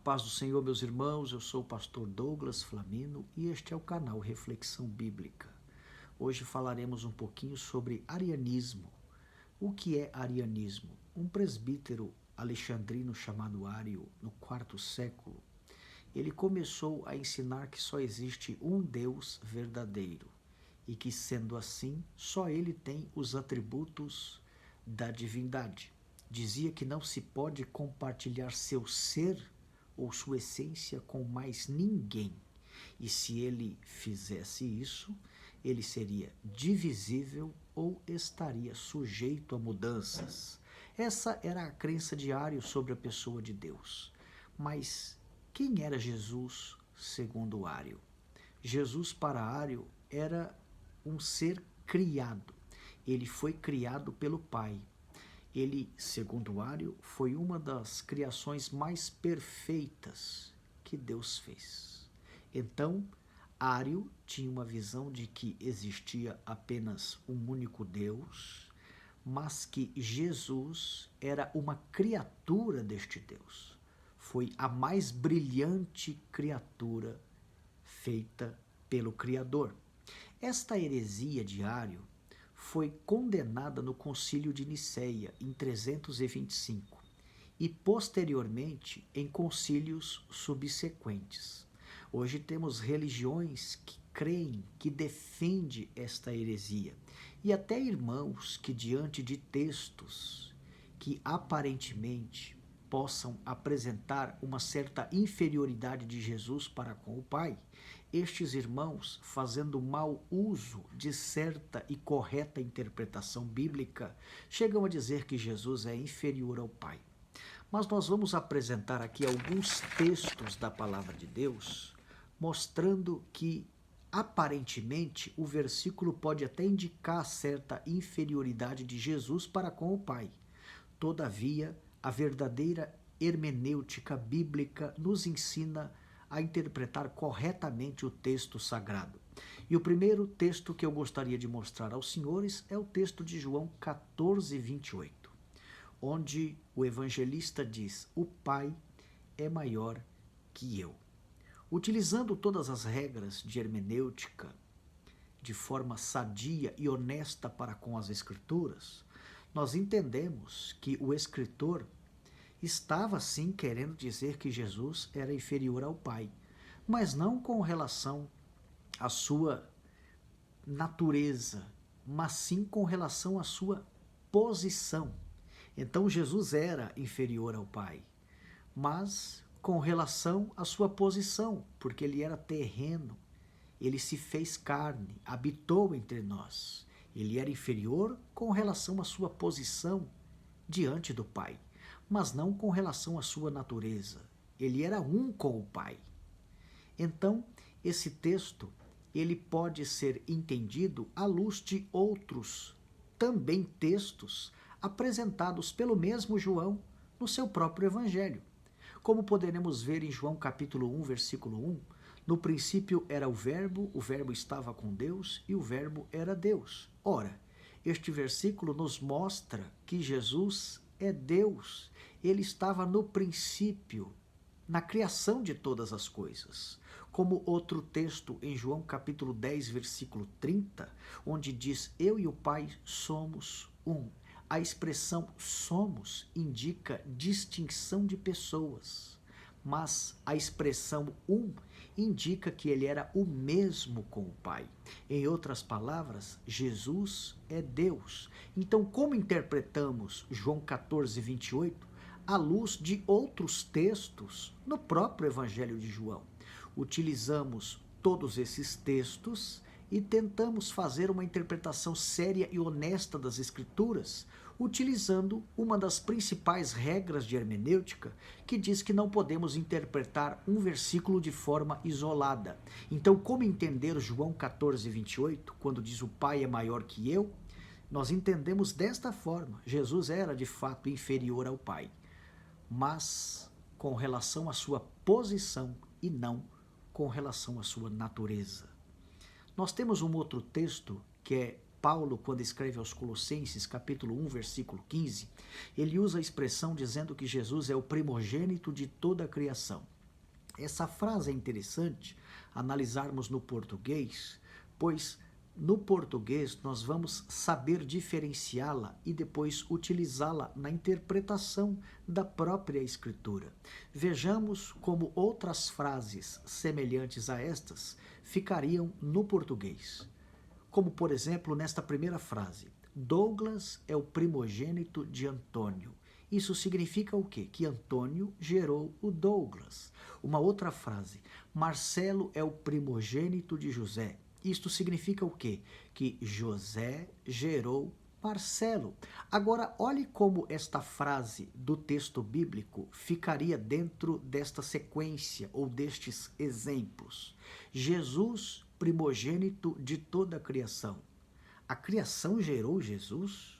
Paz do Senhor, meus irmãos, eu sou o pastor Douglas Flamino e este é o canal Reflexão Bíblica. Hoje falaremos um pouquinho sobre arianismo. O que é arianismo? Um presbítero alexandrino chamado Ário, no quarto século, ele começou a ensinar que só existe um Deus verdadeiro e que, sendo assim, só ele tem os atributos da divindade. Dizia que não se pode compartilhar seu ser ou sua essência com mais ninguém. E se ele fizesse isso, ele seria divisível ou estaria sujeito a mudanças. Essa era a crença de Ário sobre a pessoa de Deus. Mas quem era Jesus segundo Ário? Jesus para Ário era um ser criado. Ele foi criado pelo Pai. Ele, segundo Ário, foi uma das criações mais perfeitas que Deus fez. Então, Ário tinha uma visão de que existia apenas um único Deus, mas que Jesus era uma criatura deste Deus. Foi a mais brilhante criatura feita pelo Criador. Esta heresia de Ário foi condenada no Concílio de Nicéia, em 325, e posteriormente em concílios subsequentes. Hoje temos religiões que creem, que defendem esta heresia, e até irmãos que, diante de textos que aparentemente possam apresentar uma certa inferioridade de Jesus para com o Pai, estes irmãos, fazendo mau uso de certa e correta interpretação bíblica, chegam a dizer que Jesus é inferior ao Pai. Mas nós vamos apresentar aqui alguns textos da Palavra de Deus, mostrando que, aparentemente, o versículo pode até indicar certa inferioridade de Jesus para com o Pai. Todavia, a verdadeira hermenêutica bíblica nos ensina a interpretar corretamente o texto sagrado. E o primeiro texto que eu gostaria de mostrar aos senhores é o texto de João 14, 28, onde o evangelista diz: o Pai é maior que eu. Utilizando todas as regras de hermenêutica de forma sadia e honesta para com as Escrituras, nós entendemos que o escritor estava sim querendo dizer que Jesus era inferior ao Pai, mas não com relação à sua natureza, mas sim com relação à sua posição. Então Jesus era inferior ao Pai, mas com relação à sua posição, porque ele era terreno, ele se fez carne, habitou entre nós. Ele era inferior com relação à sua posição diante do Pai, mas não com relação à sua natureza. Ele era um com o Pai. Então, esse texto, ele pode ser entendido à luz de outros, também textos, apresentados pelo mesmo João no seu próprio Evangelho. Como poderemos ver em João capítulo 1, versículo 1, no princípio era o Verbo estava com Deus e o Verbo era Deus. Ora, este versículo nos mostra que Jesus é Deus. Ele estava no princípio, na criação de todas as coisas. Como outro texto em João capítulo 10, versículo 30, onde diz: eu e o Pai somos um. A expressão somos indica distinção de pessoas, mas a expressão um indica que ele era o mesmo com o Pai. Em outras palavras, Jesus é Deus. Então, como interpretamos João 14, 28, à luz de outros textos no próprio Evangelho de João? Utilizamos todos esses textos e tentamos fazer uma interpretação séria e honesta das Escrituras, utilizando uma das principais regras de hermenêutica, que diz que não podemos interpretar um versículo de forma isolada. Então, como entender João 14, 28, quando diz o Pai é maior que eu? Nós entendemos desta forma: Jesus era de fato inferior ao Pai, mas com relação à sua posição e não com relação à sua natureza. Nós temos um outro texto que é Paulo, quando escreve aos Colossenses, capítulo 1, versículo 15, ele usa a expressão dizendo que Jesus é o primogênito de toda a criação. Essa frase é interessante analisarmos no português, pois no português nós vamos saber diferenciá-la e depois utilizá-la na interpretação da própria Escritura. Vejamos como outras frases semelhantes a estas ficariam no português. Como, por exemplo, nesta primeira frase, Douglas é o primogênito de Antônio. Isso significa o quê? Que Antônio gerou o Douglas. Uma outra frase, Marcelo é o primogênito de José. Isto significa o quê? Que José gerou Marcelo. Agora, olhe como esta frase do texto bíblico ficaria dentro desta sequência ou destes exemplos. Jesus, primogênito de toda a criação. A criação gerou Jesus?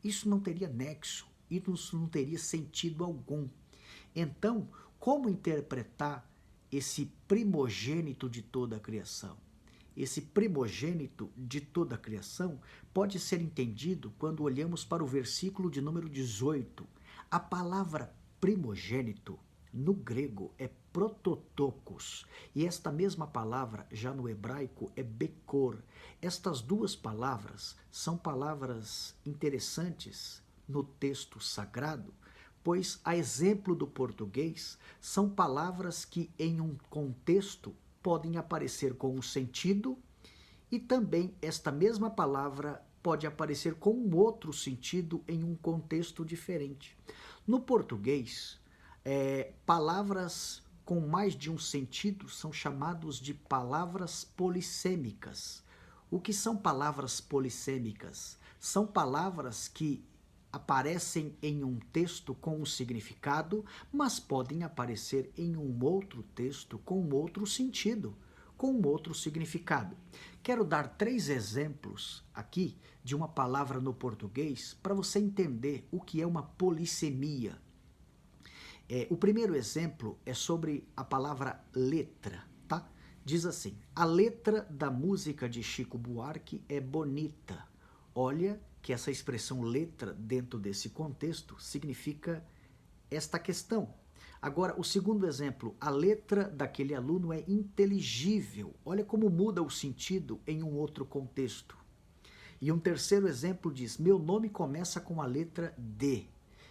Isso não teria nexo, isso não teria sentido algum. Então, como interpretar esse primogênito de toda a criação? Esse primogênito de toda a criação pode ser entendido quando olhamos para o versículo de número 18. A palavra primogênito, no grego, é prototokos, e esta mesma palavra, já no hebraico, é bekor. Estas duas palavras são palavras interessantes no texto sagrado, pois, a exemplo do português, são palavras que, em um contexto, podem aparecer com um sentido e também esta mesma palavra pode aparecer com um outro sentido em um contexto diferente. No português, palavras com mais de um sentido são chamados de palavras polissêmicas. O que são palavras polissêmicas? São palavras que aparecem em um texto com um significado, mas podem aparecer em um outro texto com um outro sentido, com um outro significado. Quero dar 3 exemplos aqui de uma palavra no português para você entender o que é uma polissemia. O primeiro exemplo é sobre a palavra letra, tá? Diz assim, a letra da música de Chico Buarque é bonita. Olha que essa expressão letra, dentro desse contexto, significa esta questão. Agora, o segundo exemplo, a letra daquele aluno é inteligível. Olha como muda o sentido em um outro contexto. E um terceiro exemplo diz, meu nome começa com a letra D.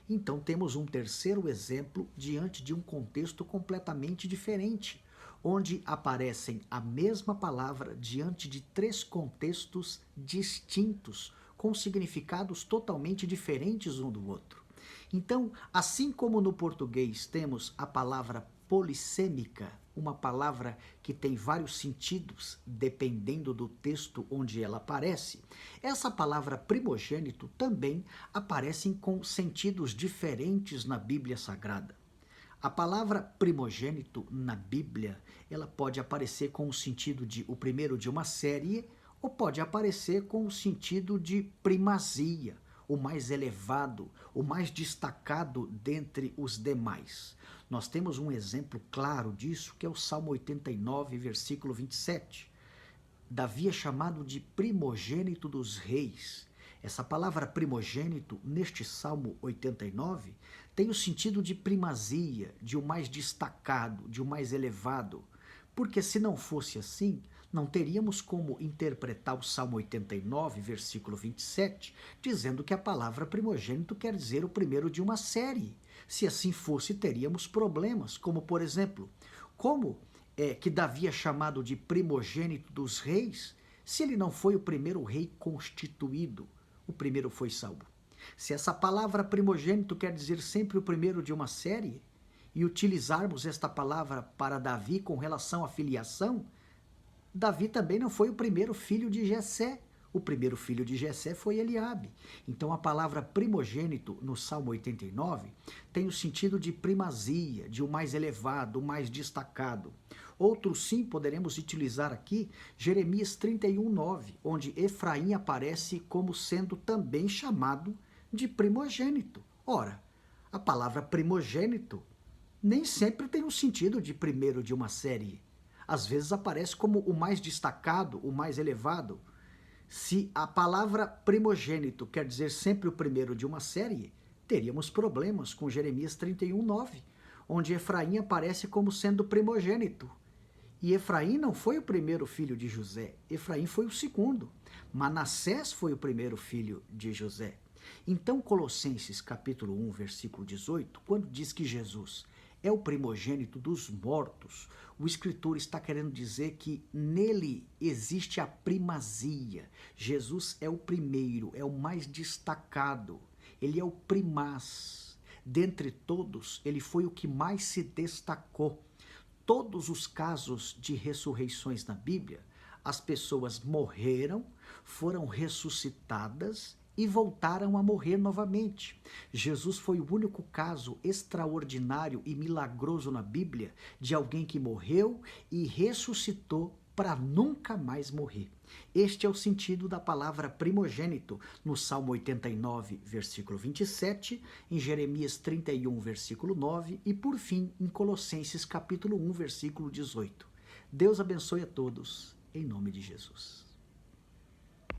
Então, temos um terceiro exemplo diante de um contexto completamente diferente, onde aparecem a mesma palavra diante de 3 contextos distintos, com significados totalmente diferentes um do outro. Então, assim como no português temos a palavra polissêmica, uma palavra que tem vários sentidos dependendo do texto onde ela aparece, essa palavra primogênito também aparece com sentidos diferentes na Bíblia Sagrada. A palavra primogênito na Bíblia, ela pode aparecer com o sentido de o primeiro de uma série, ou pode aparecer com o sentido de primazia, o mais elevado, o mais destacado dentre os demais. Nós temos um exemplo claro disso, que é o Salmo 89, versículo 27. Davi é chamado de primogênito dos reis. Essa palavra primogênito, neste Salmo 89, tem o sentido de primazia, de o mais destacado, de o mais elevado. Porque se não fosse assim, não teríamos como interpretar o Salmo 89, versículo 27, dizendo que a palavra primogênito quer dizer o primeiro de uma série. Se assim fosse, teríamos problemas, como por exemplo, como é que Davi é chamado de primogênito dos reis, se ele não foi o primeiro rei constituído? O primeiro foi Saul. Se essa palavra primogênito quer dizer sempre o primeiro de uma série, e utilizarmos esta palavra para Davi com relação à filiação, Davi também não foi o primeiro filho de Jessé. O primeiro filho de Jessé foi Eliabe. Então a palavra primogênito no Salmo 89 tem o sentido de primazia, de o mais elevado, o mais destacado. Outro sim poderemos utilizar aqui, Jeremias 31:9, onde Efraim aparece como sendo também chamado de primogênito. Ora, a palavra primogênito nem sempre tem o sentido de primeiro de uma série. Às vezes aparece como o mais destacado, o mais elevado. Se a palavra primogênito quer dizer sempre o primeiro de uma série, teríamos problemas com Jeremias 31:9, onde Efraim aparece como sendo primogênito. E Efraim não foi o primeiro filho de José, Efraim foi o segundo. Manassés foi o primeiro filho de José. Então, Colossenses capítulo 1, versículo 18, quando diz que Jesus é o primogênito dos mortos, o escritor está querendo dizer que nele existe a primazia. Jesus é o primeiro, é o mais destacado, ele é o primaz. Dentre todos, ele foi o que mais se destacou. Todos os casos de ressurreições na Bíblia, as pessoas morreram, foram ressuscitadas e voltaram a morrer novamente. Jesus foi o único caso extraordinário e milagroso na Bíblia de alguém que morreu e ressuscitou para nunca mais morrer. Este é o sentido da palavra primogênito no Salmo 89, versículo 27, em Jeremias 31, versículo 9 e, por fim, em Colossenses capítulo 1, versículo 18. Deus abençoe a todos, em nome de Jesus.